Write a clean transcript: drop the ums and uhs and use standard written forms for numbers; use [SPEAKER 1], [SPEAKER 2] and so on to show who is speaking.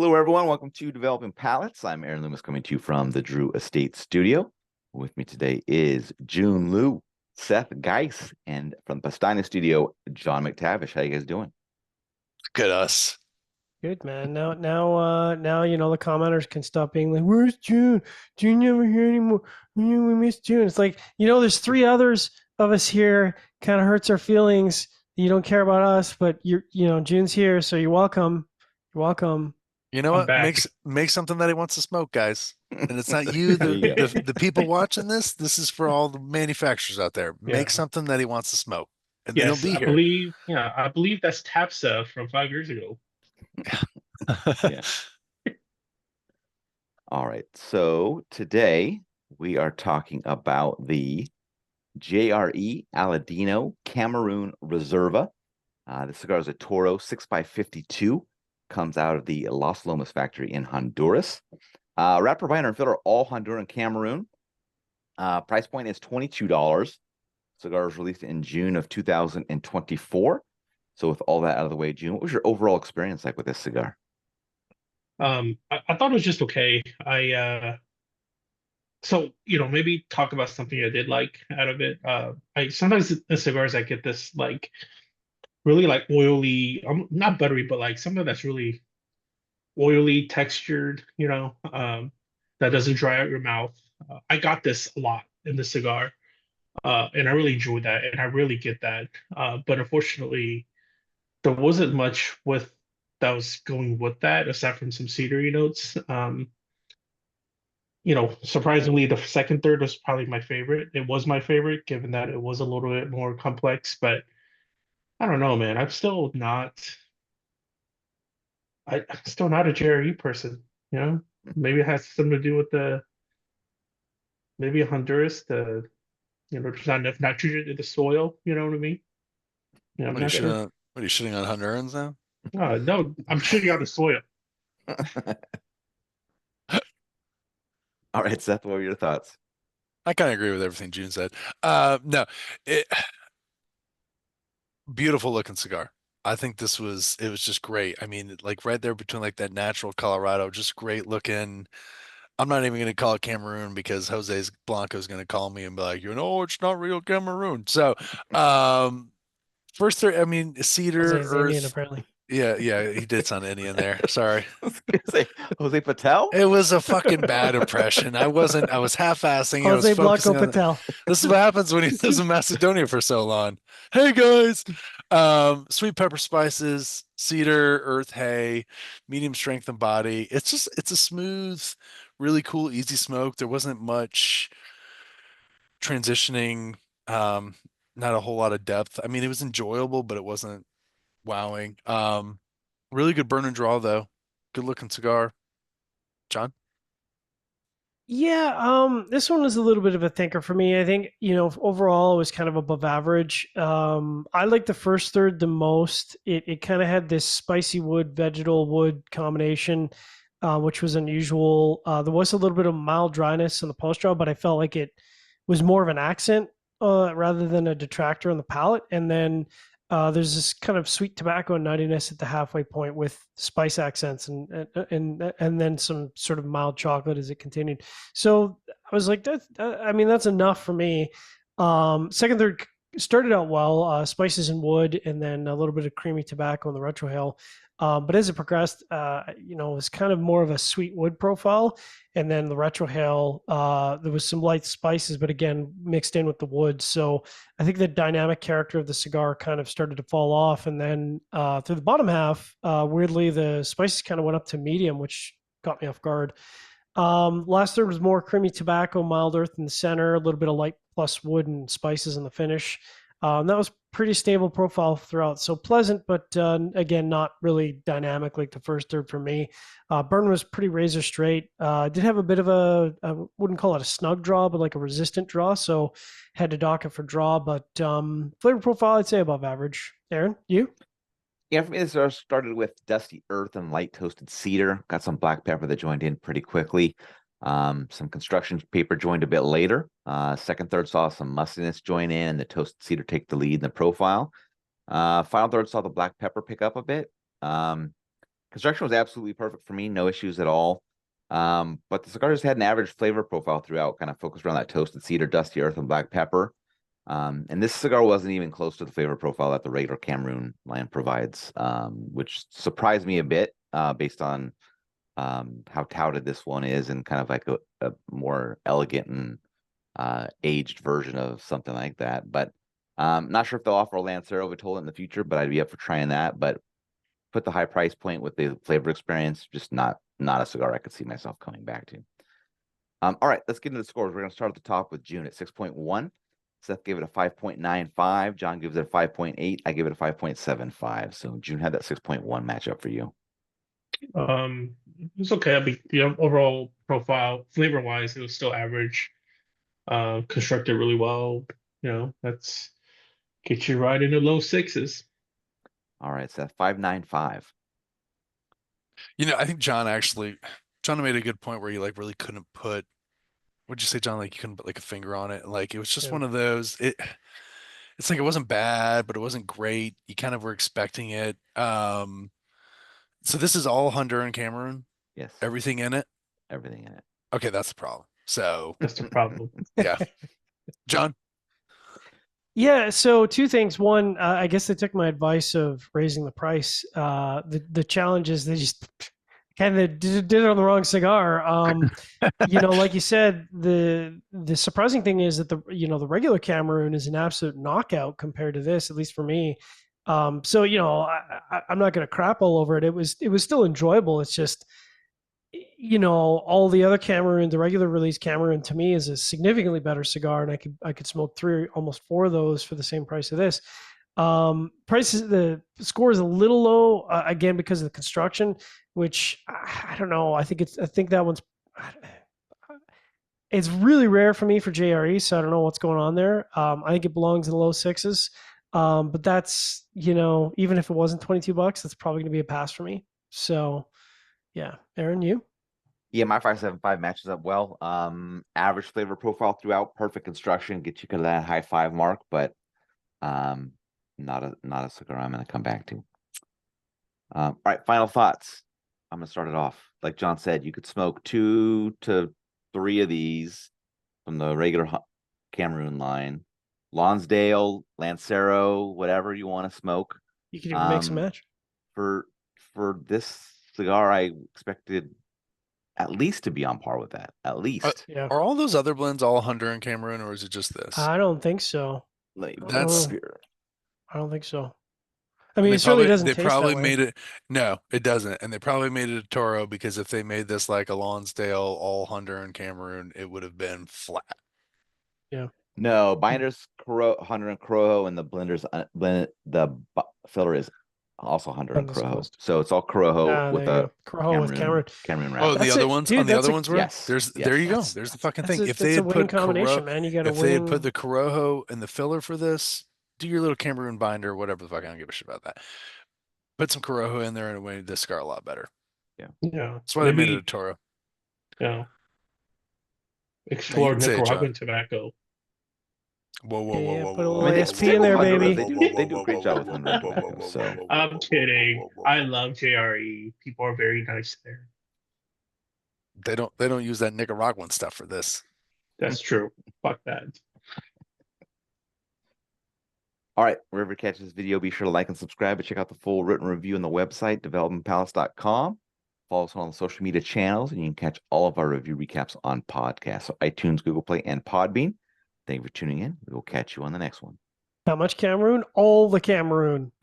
[SPEAKER 1] Hello, everyone. Welcome to Developing Palates. I'm Aaron Loomis coming to you from the Drew Estate Studio. With me today is Jiunn Liu, Seth Geis, and from the Pastina Studio, John McTavish. How you guys doing?
[SPEAKER 2] Good us.
[SPEAKER 3] Good man. Now the commenters can stop being like, "Where's June? June never here anymore. We miss June." It's like there's three others of us here. Kind of hurts our feelings. You don't care about us, but June's here, so you're welcome. You're welcome.
[SPEAKER 2] You know
[SPEAKER 4] I'm
[SPEAKER 2] what?
[SPEAKER 4] back.
[SPEAKER 2] Make something that he wants to smoke, guys. And it's not you,
[SPEAKER 1] There you go.
[SPEAKER 2] the people watching this. This is for all the manufacturers out there. Make
[SPEAKER 4] Yeah.
[SPEAKER 2] something that he wants to smoke, and then he'll
[SPEAKER 4] Yes,
[SPEAKER 2] be
[SPEAKER 4] I
[SPEAKER 2] here.
[SPEAKER 4] believe. Yeah, I believe that's Tapsa from 5 years ago.
[SPEAKER 1] Yeah. All right. So today we are talking about the JRE Aladino Cameroon Reserva. The cigar is a Toro 6x52. Comes out of the Las Lomas factory in Honduras. Wrapper, binder, and filter all Honduran Cameroon. Price point is $22. Cigar was released in June of 2024. So with all that out of the way, June, what was your overall experience like with this cigar?
[SPEAKER 4] I thought it was just okay. So maybe talk about something I did like out of it. I sometimes in cigars I get this like really like oily, not buttery, but like something that's really oily textured. That doesn't dry out your mouth. I got this a lot in the cigar, and I really enjoyed that, and I really get that. But unfortunately, there wasn't much with that was going with that aside from some cedary notes. Surprisingly, the second third was probably my favorite. It was my favorite, given that it was a little bit more complex. But I don't know, man. I'm still not a JRE person. Maybe it has something to do with maybe Honduras. There's not enough nitrogen in the soil. You know what I mean? I'm
[SPEAKER 2] What are you
[SPEAKER 4] not
[SPEAKER 2] shitting
[SPEAKER 4] sure.
[SPEAKER 2] on? What are you shitting on Hondurans now?
[SPEAKER 4] No, I'm shitting on the soil.
[SPEAKER 1] All right, Seth, what were your thoughts?
[SPEAKER 2] I kind of agree with everything June said. No, it beautiful looking cigar. I think it was just great. I mean, like right there between like that natural Colorado, just great looking. I'm not even going to call it Cameroon because Jose's Blanco's going to call me and be like, it's not real Cameroon. So, first, I mean, cedar,
[SPEAKER 3] Jose's Indian
[SPEAKER 2] earth.
[SPEAKER 3] apparently.
[SPEAKER 2] Yeah, he did sound Indian there. Sorry.
[SPEAKER 1] I was gonna say Jose Patel?
[SPEAKER 2] It was a fucking bad impression. I was half-assing. I was
[SPEAKER 3] Jose Blanco
[SPEAKER 2] focusing on
[SPEAKER 3] Patel.
[SPEAKER 2] this is what happens when he lives in Macedonia for so long. Hey guys. Sweet pepper spices, cedar, earth hay, medium strength and body. It's a smooth, really cool, easy smoke. There wasn't much transitioning, not a whole lot of depth. I mean, it was enjoyable, but it wasn't wowing. Really good burn and draw though. Good looking cigar. John?
[SPEAKER 3] Yeah, this one was a little bit of a thinker for me. I think, overall it was kind of above average. I like the first third the most. It kind of had this spicy wood, vegetal wood combination, which was unusual. There was a little bit of mild dryness in the post draw, but I felt like it was more of an accent rather than a detractor on the palate. And then there's this kind of sweet tobacco and nuttiness at the halfway point with spice accents and then some sort of mild chocolate as it continued. So I was like, that's enough for me. Second, third started out well, spices and wood, and then a little bit of creamy tobacco in the retrohale. But as it progressed, it was kind of more of a sweet wood profile. And then the retrohale, there was some light spices, but again, mixed in with the wood. So I think the dynamic character of the cigar kind of started to fall off. And then through the bottom half, weirdly, the spices kind of went up to medium, which caught me off guard. Last third was more creamy tobacco, mild earth in the center, a little bit of light plus wood and spices in the finish. That was pretty stable profile throughout. So pleasant, but again, not really dynamic like the first third for me. Burn was pretty razor straight. Did have a bit of I wouldn't call it a snug draw, but like a resistant draw. So had to dock it for draw, but flavor profile, I'd say above average. Aaron, you?
[SPEAKER 1] Yeah, for me, this started with dusty earth and light toasted cedar. Got some black pepper that joined in pretty quickly. Some construction paper joined a bit later. Second, third saw some mustiness join in, and the toasted cedar take the lead in the profile. Final third saw the black pepper pick up a bit. Construction was absolutely perfect for me, no issues at all. But the cigar just had an average flavor profile throughout, kind of focused around that toasted cedar, dusty earth, and black pepper. And this cigar wasn't even close to the flavor profile that the regular Cameroon line provides, which surprised me a bit, based on how touted this one is, and kind of like a more elegant and aged version of something like that. But not sure if they'll offer a Lancero Vitola in the future, but I'd be up for trying that. But put the high price point with the flavor experience, just not a cigar I could see myself coming back to. All right, let's get into the scores. We're going to start at the top with Jiunn at 6.1. Seth gave it a 5.95. John gives it a 5.8. I give it a 5.75. So Jiunn had that 6.1 matchup for you.
[SPEAKER 4] It's okay. I mean, the overall profile, flavor wise, it was still average. Constructed really well. That's get you right in the low sixes.
[SPEAKER 1] All right, Seth, 5.95.
[SPEAKER 2] I think John made a good point where you like really couldn't put, what'd you say, John? Like you couldn't put like a finger on it. Like it was just one of those, it's like it wasn't bad, but it wasn't great. You kind of were expecting it. So this is all Honduran Cameroon?
[SPEAKER 1] Yes.
[SPEAKER 2] Everything in it?
[SPEAKER 1] Everything in it.
[SPEAKER 2] Okay, that's the problem. So
[SPEAKER 4] That's the problem.
[SPEAKER 2] yeah. John?
[SPEAKER 3] Yeah, so two things. One, I guess they took my advice of raising the price. The challenge is they just kind of did it on the wrong cigar. Like you said, the surprising thing is that the regular Cameroon is an absolute knockout compared to this, at least for me. I'm not going to crap all over it. It was still enjoyable. It's just, all the other Cameroon, the regular release Cameroon, to me is a significantly better cigar, and I could smoke almost four of those for the same price of this. The score is a little low, again, because of the construction, which I don't know. I think that one's, it's really rare for me for JRE, so I don't know what's going on there. I think it belongs in the low sixes. But that's, even if it wasn't $22, that's probably going to be a pass for me. So yeah. Aaron, you?
[SPEAKER 1] Yeah, my 5.75 matches up well. Average flavor profile throughout, perfect construction, get you to that high 5 mark, but not a cigar I'm going to come back to. All right, final thoughts. I'm going to start it off. Like John said, you could smoke 2 to 3 of these from the regular Cameroon line. Lonsdale, Lancero, whatever you want to smoke.
[SPEAKER 3] You could even mix and match.
[SPEAKER 1] For this cigar, I expected at least to be on par with that. At least.
[SPEAKER 3] Yeah.
[SPEAKER 2] Are all those other blends all Honduran Cameroon, or is it just this?
[SPEAKER 3] I don't think so.
[SPEAKER 2] That's
[SPEAKER 3] I don't think so. I mean, it certainly doesn't taste that way.
[SPEAKER 2] Made it. No, it doesn't. And they probably made it a Toro, because if they made this like a Lonsdale all Honduran Cameroon, it would have been flat.
[SPEAKER 3] Yeah.
[SPEAKER 1] No, binders Honduran Corojo, and the blenders filler is also Honduran Corojo. So it's all Corojo with a Cameroon wrap.
[SPEAKER 2] Oh, the other ones on the other ones were?
[SPEAKER 1] Yes.
[SPEAKER 2] There you go. There's the fucking thing. If they
[SPEAKER 3] had
[SPEAKER 2] put
[SPEAKER 3] combination, man, you got to
[SPEAKER 2] if they had put the Corojo and the filler for this, do your little Cameroon binder, whatever the fuck. I don't give a shit about that. Put some Corojo in there and it made this cigar a lot better.
[SPEAKER 4] Yeah.
[SPEAKER 2] That's why they made it a Toro.
[SPEAKER 4] Yeah. Explore Nicaraguan tobacco.
[SPEAKER 2] Whoa.
[SPEAKER 3] Put a little ASP in there, baby.
[SPEAKER 1] They do a great job with Honduran tobacco. So
[SPEAKER 4] I'm kidding. I love JRE. People are very nice there.
[SPEAKER 2] They don't use that Nicaraguan stuff for this.
[SPEAKER 4] That's true. Fuck that.
[SPEAKER 1] All right, wherever you catch this video, be sure to like and subscribe, and check out the full written review on the website, developmentpalace.com. Follow us on all the social media channels, and you can catch all of our review recaps on podcasts, so iTunes, Google Play, and Podbean. Thank you for tuning in. We will catch you on the next one.
[SPEAKER 3] How much Cameroon? All the Cameroon.